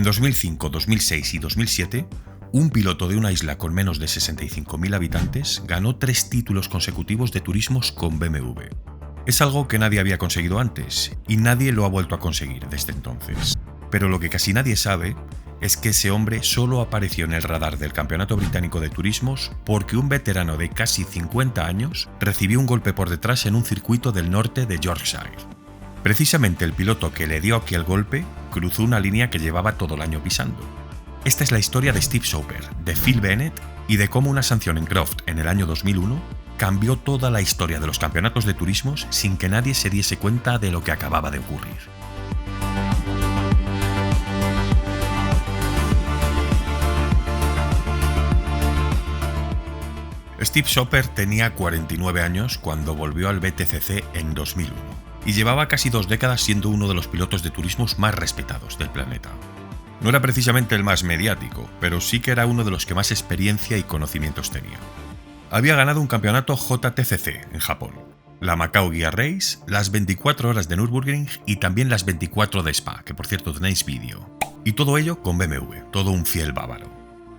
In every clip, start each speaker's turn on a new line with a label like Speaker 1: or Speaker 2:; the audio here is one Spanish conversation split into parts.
Speaker 1: 2005, 2006 y 2007, un piloto de una isla con menos de 65.000 habitantes ganó 3 títulos consecutivos de turismos con BMW. Es algo que nadie había conseguido antes, y nadie lo ha vuelto a conseguir desde entonces. Pero lo que casi nadie sabe es que ese hombre solo apareció en el radar del Campeonato Británico de Turismos porque un veterano de casi 50 años recibió un golpe por detrás en un circuito del norte de Yorkshire. Precisamente el piloto que le dio aquel golpe cruzó una línea que llevaba todo el año pisando. Esta es la historia de Steve Soper, de Phil Bennett y de cómo una sanción en Croft en el año 2001 cambió toda la historia de los campeonatos de turismos sin que nadie se diese cuenta de lo que acababa de ocurrir. Steve Soper tenía 49 años cuando volvió al BTCC en 2001 y llevaba casi 2 décadas siendo uno de los pilotos de turismos más respetados del planeta. No era precisamente el más mediático, pero sí que era uno de los que más experiencia y conocimientos tenía. Había ganado un campeonato JTCC en Japón, la Macau Gear Race, las 24 horas de Nürburgring y también las 24 de Spa, que por cierto tenéis vídeo. Y todo ello con BMW, todo un fiel bávaro.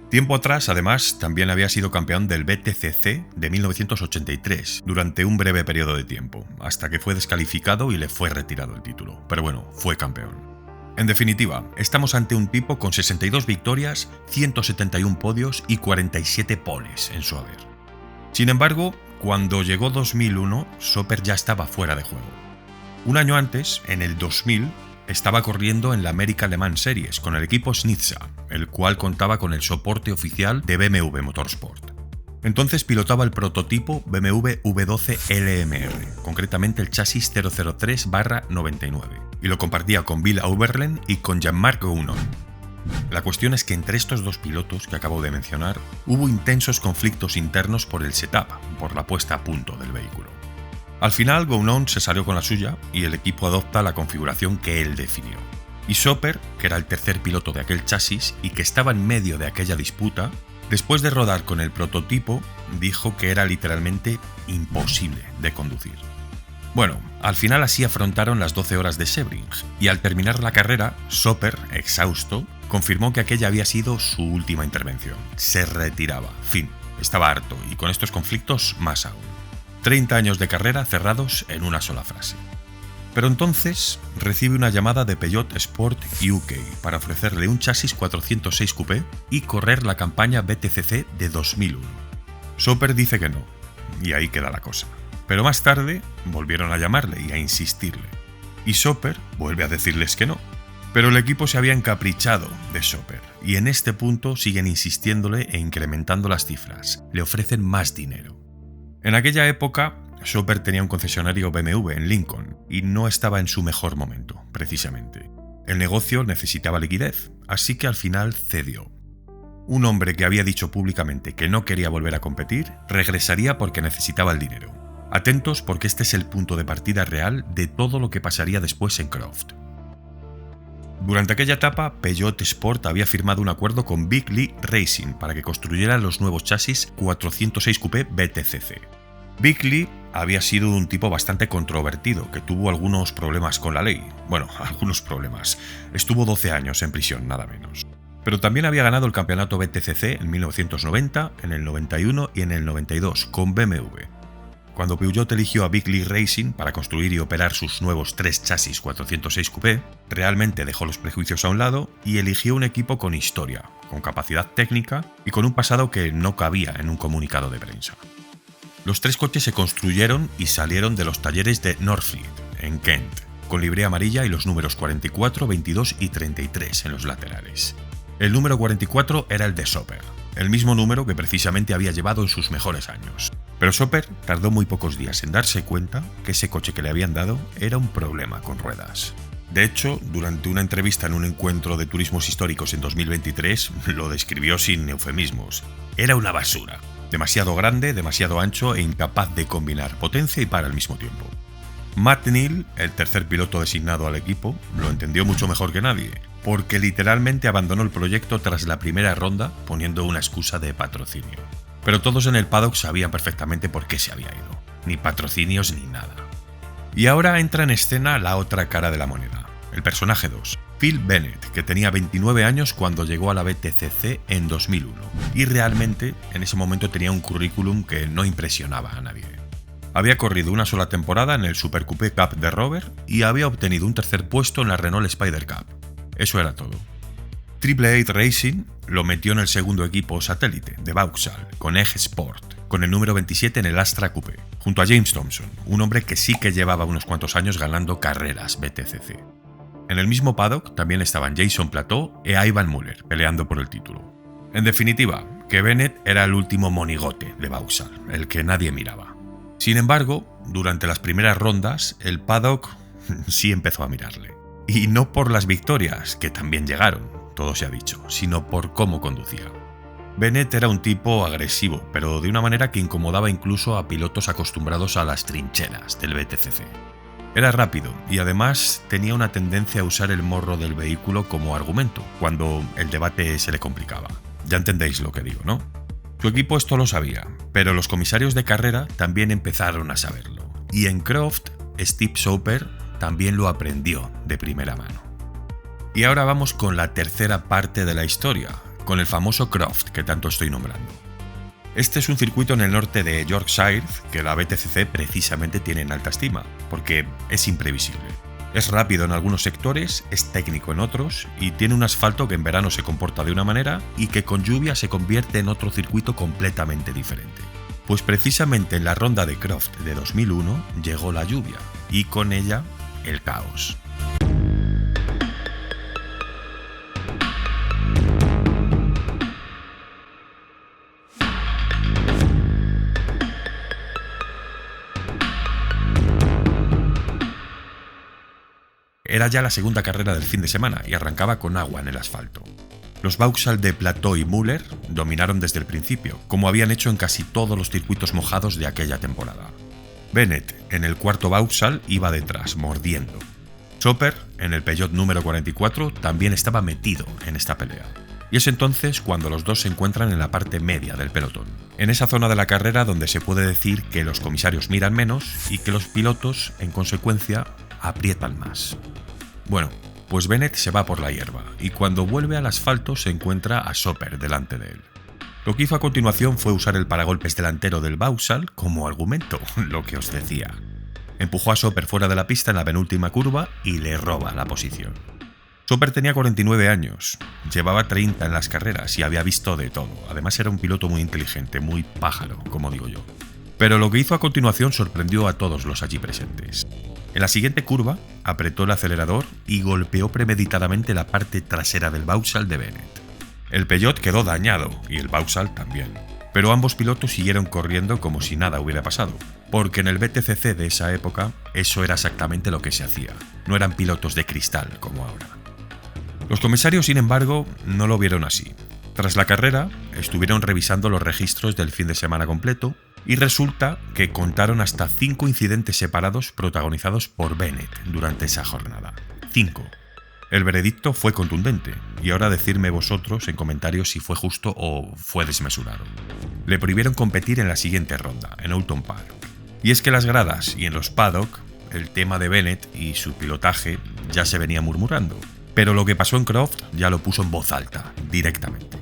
Speaker 1: Tiempo atrás, además, también había sido campeón del BTCC de 1983, durante un breve periodo de tiempo, hasta que fue descalificado y le fue retirado el título. Pero bueno, fue campeón. En definitiva, estamos ante un tipo con 62 victorias, 171 podios y 47 poles en su haber. Sin embargo, cuando llegó 2001, Soper ya estaba fuera de juego. Un año antes, en el 2000, estaba corriendo en la American Le Mans Series con el equipo Schnitzer, el cual contaba con el soporte oficial de BMW Motorsport. Entonces pilotaba el prototipo BMW V12 LMR, concretamente el chasis 003/99, y lo compartía con Bill Auberlen y con Jean-Marc Gounon. La cuestión es que entre estos 2 pilotos que acabo de mencionar, hubo intensos conflictos internos por el setup, por la puesta a punto del vehículo. Al final, Gounon se salió con la suya y el equipo adopta la configuración que él definió. Y Soper, que era el tercer piloto de aquel chasis y que estaba en medio de aquella disputa, después de rodar con el prototipo, dijo que era literalmente imposible de conducir. Bueno, al final así afrontaron las 12 horas de Sebring, y al terminar la carrera, Soper, exhausto, confirmó que aquella había sido su última intervención. Se retiraba. Fin. Estaba harto, y con estos conflictos más aún. 30 años de carrera cerrados en una sola frase. Pero entonces recibe una llamada de Peugeot Sport UK para ofrecerle un chasis 406 Coupé y correr la campaña BTCC de 2001. Soper dice que no, y ahí queda la cosa. Pero más tarde volvieron a llamarle y a insistirle. Y Soper vuelve a decirles que no. Pero el equipo se había encaprichado de Soper, y en este punto siguen insistiéndole e incrementando las cifras. Le ofrecen más dinero. En aquella época, Soper tenía un concesionario BMW en Lincoln, y no estaba en su mejor momento, precisamente. El negocio necesitaba liquidez, así que al final cedió. Un hombre que había dicho públicamente que no quería volver a competir, regresaría porque necesitaba el dinero. Atentos porque este es el punto de partida real de todo lo que pasaría después en Croft. Durante aquella etapa, Peugeot Sport había firmado un acuerdo con Big Lee Racing para que construyeran los nuevos chasis 406 Coupé BTCC. Big Lee había sido un tipo bastante controvertido, que tuvo algunos problemas con la ley. Bueno, algunos problemas. Estuvo 12 años en prisión, nada menos. Pero también había ganado el campeonato BTCC en 1990, en el 91 y en el 92, con BMW. Cuando Peugeot eligió a Big Lee Racing para construir y operar sus nuevos 3 chasis 406 Coupé, realmente dejó los prejuicios a un lado y eligió un equipo con historia, con capacidad técnica y con un pasado que no cabía en un comunicado de prensa. Los 3 coches se construyeron y salieron de los talleres de Northfleet, en Kent, con librea amarilla y los números 44, 22 y 33 en los laterales. El número 44 era el de Soper, el mismo número que precisamente había llevado en sus mejores años. Pero Soper tardó muy pocos días en darse cuenta que ese coche que le habían dado era un problema con ruedas. De hecho, durante una entrevista en un encuentro de turismos históricos en 2023, lo describió sin eufemismos. Era una basura. Demasiado grande, demasiado ancho e incapaz de combinar potencia y par al mismo tiempo. Matt Neal, el tercer piloto designado al equipo, lo entendió mucho mejor que nadie, porque literalmente abandonó el proyecto tras la primera ronda poniendo una excusa de patrocinio. Pero todos en el paddock sabían perfectamente por qué se había ido. Ni patrocinios ni nada. Y ahora entra en escena la otra cara de la moneda, el personaje 2, Phil Bennett, que tenía 29 años cuando llegó a la BTCC en 2001, y realmente en ese momento tenía un currículum que no impresionaba a nadie. Había corrido una sola temporada en el Super Coupé Cup de Rover y había obtenido un tercer puesto en la Renault Spider Cup. Eso era todo. Triple Eight Racing lo metió en el segundo equipo satélite de Vauxhall, con Egg Sport, con el número 27 en el Astra Coupé, junto a James Thompson, un hombre que sí que llevaba unos cuantos años ganando carreras BTCC. En el mismo paddock también estaban Jason Plateau e Ivan Muller peleando por el título. En definitiva, que Bennett era el último monigote de Vauxhall, el que nadie miraba. Sin embargo, durante las primeras rondas, el paddock sí empezó a mirarle. Y no por las victorias, que también llegaron, todo se ha dicho, sino por cómo conducía. Bennett era un tipo agresivo, pero de una manera que incomodaba incluso a pilotos acostumbrados a las trincheras del BTCC. Era rápido y además tenía una tendencia a usar el morro del vehículo como argumento, cuando el debate se le complicaba. Ya entendéis lo que digo, ¿no? Su equipo esto lo sabía, pero los comisarios de carrera también empezaron a saberlo. Y en Croft, Steve Soper también lo aprendió de primera mano. Y ahora vamos con la tercera parte de la historia, con el famoso Croft que tanto estoy nombrando. Este es un circuito en el norte de Yorkshire que la BTCC precisamente tiene en alta estima, porque es imprevisible. Es rápido en algunos sectores, es técnico en otros y tiene un asfalto que en verano se comporta de una manera y que con lluvia se convierte en otro circuito completamente diferente. Pues precisamente en la ronda de Croft de 2001 llegó la lluvia y con ella el caos. Era ya la segunda carrera del fin de semana y arrancaba con agua en el asfalto. Los Vauxhall de Plateau y Muller dominaron desde el principio, como habían hecho en casi todos los circuitos mojados de aquella temporada. Bennett, en el cuarto Vauxhall, iba detrás, mordiendo. Soper, en el Peugeot número 44, también estaba metido en esta pelea. Y es entonces cuando los dos se encuentran en la parte media del pelotón, en esa zona de la carrera donde se puede decir que los comisarios miran menos y que los pilotos, en consecuencia, aprietan más. Bueno, pues Bennett se va por la hierba y cuando vuelve al asfalto se encuentra a Soper delante de él. Lo que hizo a continuación fue usar el paragolpes delantero del Vauxhall como argumento, lo que os decía. Empujó a Soper fuera de la pista en la penúltima curva y le roba la posición. Soper tenía 49 años, llevaba 30 en las carreras y había visto de todo. Además era un piloto muy inteligente, muy pájaro, como digo yo. Pero lo que hizo a continuación sorprendió a todos los allí presentes. En la siguiente curva, apretó el acelerador y golpeó premeditadamente la parte trasera del Vauxhall de Bennett. El Peugeot quedó dañado y el Vauxhall también. Pero ambos pilotos siguieron corriendo como si nada hubiera pasado, porque en el BTCC de esa época eso era exactamente lo que se hacía. No eran pilotos de cristal como ahora. Los comisarios, sin embargo, no lo vieron así. Tras la carrera, estuvieron revisando los registros del fin de semana completo y resulta que contaron hasta 5 incidentes separados protagonizados por Bennett durante esa jornada. 5. El veredicto fue contundente, y ahora decidme vosotros en comentarios si fue justo o fue desmesurado. Le prohibieron competir en la siguiente ronda, en Oulton Park. Y es que en las gradas y en los paddock, el tema de Bennett y su pilotaje ya se venía murmurando, pero lo que pasó en Croft ya lo puso en voz alta, directamente.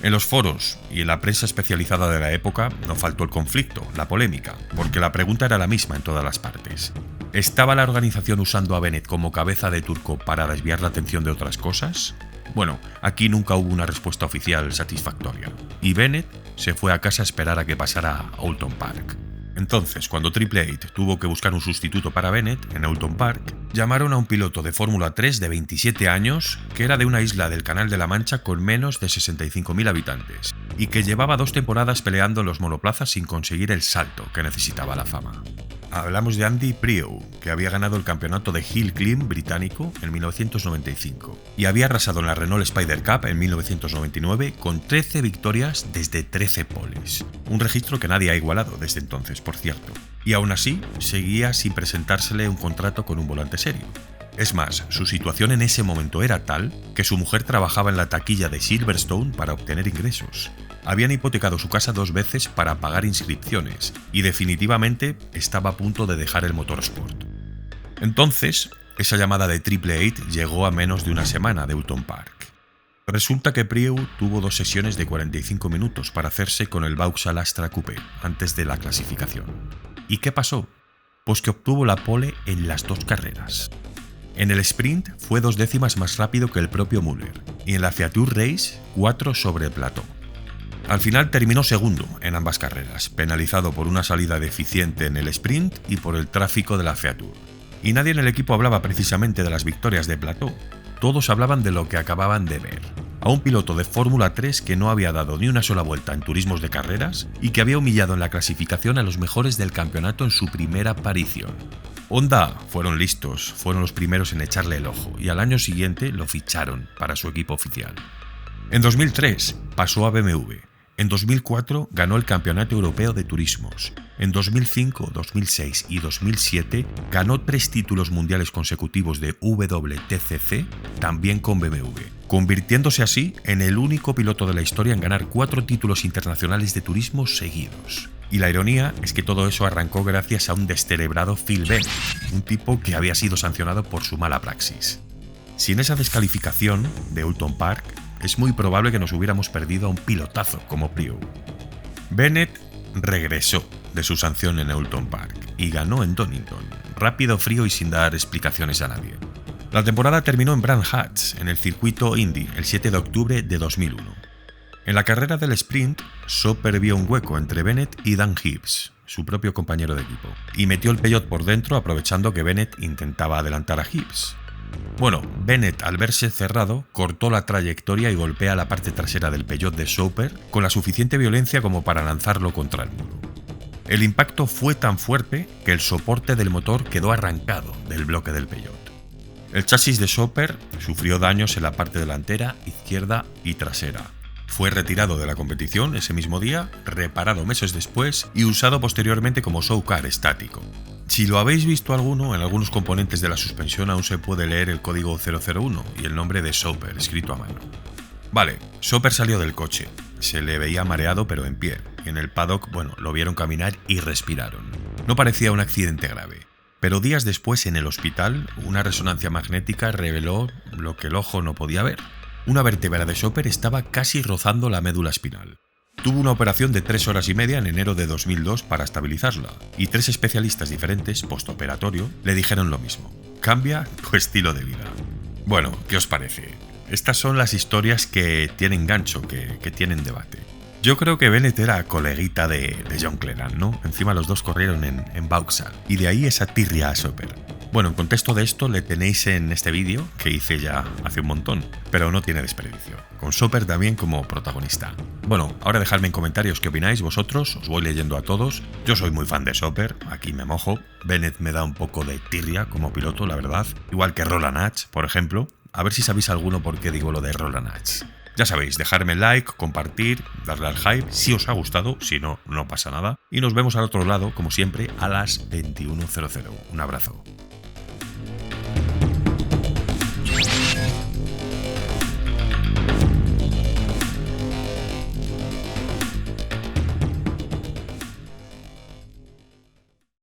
Speaker 1: En los foros y en la prensa especializada de la época no faltó el conflicto, la polémica, porque la pregunta era la misma en todas las partes. ¿Estaba la organización usando a Bennett como cabeza de turco para desviar la atención de otras cosas? Bueno, aquí nunca hubo una respuesta oficial satisfactoria, y Bennett se fue a casa a esperar a que pasara a Oulton Park. Entonces, cuando Triple Eight tuvo que buscar un sustituto para Bennett en Oulton Park, llamaron a un piloto de Fórmula 3 de 27 años que era de una isla del Canal de la Mancha con menos de 65.000 habitantes y que llevaba 2 temporadas peleando en los monoplazas sin conseguir el salto que necesitaba la fama. Hablamos de Andy Priaulx, que había ganado el campeonato de Hill Climb británico en 1995 y había arrasado en la Renault Spider Cup en 1999 con 13 victorias desde 13 poles. Un registro que nadie ha igualado desde entonces, por cierto. Y aún así, seguía sin presentársele un contrato con un volante serio. Es más, su situación en ese momento era tal que su mujer trabajaba en la taquilla de Silverstone para obtener ingresos. Habían hipotecado su casa 2 veces para pagar inscripciones y definitivamente estaba a punto de dejar el motorsport. Entonces, Esa llamada de Triple Eight llegó a menos de una semana de Oulton Park. Resulta que Priaulx tuvo 2 sesiones de 45 minutos para hacerse con el Vauxhall Astra Coupé antes de la clasificación. ¿Y qué pasó? Pues que obtuvo la pole en las 2 carreras. En el sprint fue 2 décimas más rápido que el propio Müller y en la Feature Race 4 sobre el plató. Al final terminó segundo en ambas carreras, penalizado por una salida deficiente en el sprint y por el tráfico de la Feature. Y nadie en el equipo hablaba precisamente de las victorias de plató. Todos hablaban de lo que acababan de ver. A un piloto de Fórmula 3 que no había dado ni una sola vuelta en turismos de carreras y que había humillado en la clasificación a los mejores del campeonato en su primera aparición. Honda fueron listos, fueron los primeros en echarle el ojo y al año siguiente lo ficharon para su equipo oficial. En 2003 pasó a BMW. En 2004 ganó el Campeonato Europeo de Turismos. En 2005, 2006 y 2007 ganó 3 títulos mundiales consecutivos de WTCC, también con BMW, convirtiéndose así en el único piloto de la historia en ganar 4 títulos internacionales de turismo seguidos. Y la ironía es que todo eso arrancó gracias a un descerebrado Phil Bennett, un tipo que había sido sancionado por su mala praxis. Sin esa descalificación de Oulton Park, es muy probable que nos hubiéramos perdido a un pilotazo como Priaulx. Bennett regresó de su sanción en Oulton Park y ganó en Donington, rápido, frío y sin dar explicaciones a nadie. La temporada terminó en Brands Hatch, en el circuito Indy, el 7 de octubre de 2001. En la carrera del sprint, Soper vio un hueco entre Bennett y Dan Hibbs, su propio compañero de equipo, y metió el Peugeot por dentro aprovechando que Bennett intentaba adelantar a Hibbs. Bueno, Bennett, al verse cerrado, cortó la trayectoria y golpea la parte trasera del Peugeot de Soper con la suficiente violencia como para lanzarlo contra el muro. El impacto fue tan fuerte que el soporte del motor quedó arrancado del bloque del Peugeot. El chasis de Soper sufrió daños en la parte delantera, izquierda y trasera. Fue retirado de la competición ese mismo día, reparado meses después y usado posteriormente como show car estático. Si lo habéis visto alguno, en algunos componentes de la suspensión aún se puede leer el código 001 y el nombre de Soper escrito a mano. Vale, Soper salió del coche. Se le veía mareado pero en pie. Y en el paddock, lo vieron caminar y respiraron. No parecía un accidente grave. Pero días después en el hospital, una resonancia magnética reveló lo que el ojo no podía ver. Una vértebra de Soper estaba casi rozando la médula espinal. Tuvo una operación de 3 horas y media en enero de 2002 para estabilizarla, y 3 especialistas diferentes, postoperatorio, le dijeron lo mismo: cambia tu estilo de vida. Bueno, ¿qué os parece? Estas son las historias que tienen gancho, que tienen debate. Yo creo que Bennett era coleguita de John Cleland, ¿no? Encima los dos corrieron en Vauxhall, y de ahí esa tirria a Soper. Bueno, en contexto de esto le tenéis en este vídeo, que hice ya hace un montón, pero no tiene desperdicio, con Soper también como protagonista. Bueno, ahora dejadme en comentarios qué opináis vosotros, os voy leyendo a todos. Yo soy muy fan de Soper, aquí me mojo. Bennett me da un poco de tirria como piloto, la verdad, igual que Roland Hatch, por ejemplo. A ver si sabéis alguno por qué digo lo de Roland Hatch. Ya sabéis, dejarme like, compartir, darle al hype si os ha gustado, si no, no pasa nada. Y nos vemos al otro lado, como siempre, a las 21:00. Un abrazo.